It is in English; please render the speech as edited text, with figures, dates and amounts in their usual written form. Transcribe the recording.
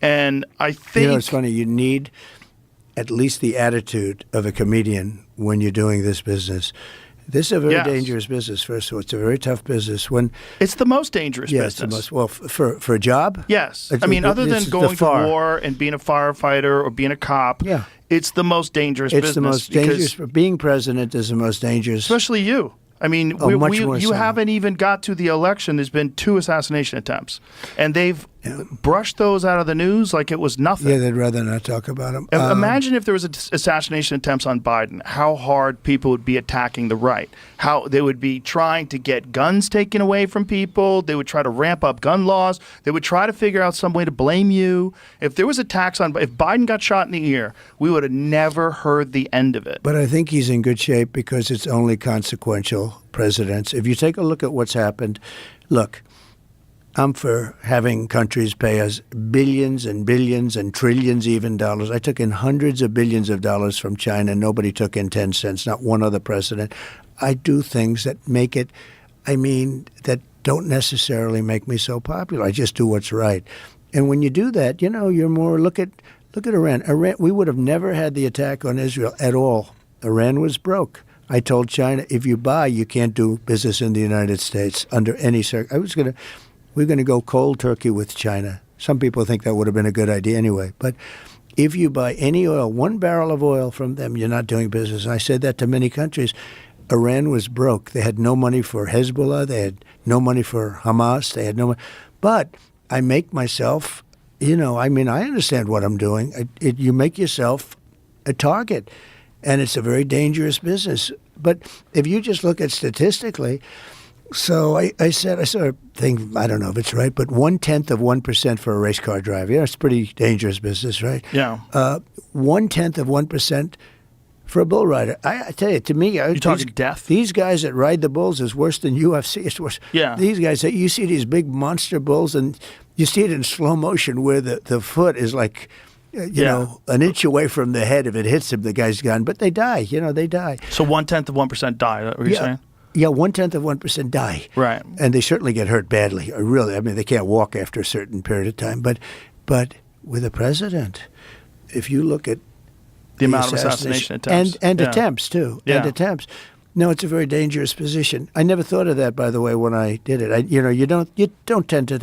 And I think... You know, it's funny. You need at least the attitude of a comedian when you're doing this business. This is a very dangerous business, first of all. It's a very tough business. It's the most dangerous business. It's the most, well, for a job? Yes. I mean, other than going to war and being a firefighter or being a cop, it's the most dangerous business. It's the most dangerous. Being president is the most dangerous. Especially you. I mean, you haven't even got to the election. There's been 2 assassination attempts. And they've brushed those out of the news like it was nothing. Yeah, they'd rather not talk about them. Imagine if there was assassination attempts on Biden, how hard people would be attacking the right, how they would be trying to get guns taken away from people. They would try to ramp up gun laws. They would try to figure out some way to blame you. If there was attacks on, if Biden got shot in the ear, we would have never heard the end of it. But I think he's in good shape because it's only consequential presidents. If you take a look at what's happened, look, I'm for having countries pay us billions and billions and trillions even dollars. I took in hundreds of billions of dollars from China. Nobody took in 10 cents, not one other president. I do things that make it, that don't necessarily make me so popular. I just do what's right. And when you do that, you're more, look at Iran. We would have never had the attack on Israel at all. Iran was broke. I told China, if you buy, you can't do business in the United States under any circumstance. We're going to go cold turkey with China. Some people think that would have been a good idea anyway. But if you buy any oil, 1 barrel of oil from them, you're not doing business. I said that to many countries. Iran was broke. They had no money for Hezbollah. They had no money for Hamas. They had no money. But I make myself, I understand what I'm doing. You make yourself a target. And it's a very dangerous business. But if you just look at statistically, so I saw a thing, I don't know if it's right, but 0.1% for a race car driver. Yeah, it's a pretty dangerous business, right? Yeah. 0.1% for a bull rider. I tell you, to me, you're talking death. These guys that ride the bulls is worse than UFC. It's worse. Yeah. These guys, you see these big monster bulls, and you see it in slow motion where the foot is like, an inch away from the head. If it hits him, the guy's gone. But they die. They die. So 0.1% die. Is that what you're saying? Yeah, 0.1% die. Right. And they certainly get hurt badly. Really, they can't walk after a certain period of time. But with a president, if you look at the amount of assassination attempts and attempts too, and attempts. No, it's a very dangerous position. I never thought of that, by the way, when I did it. You don't tend to think.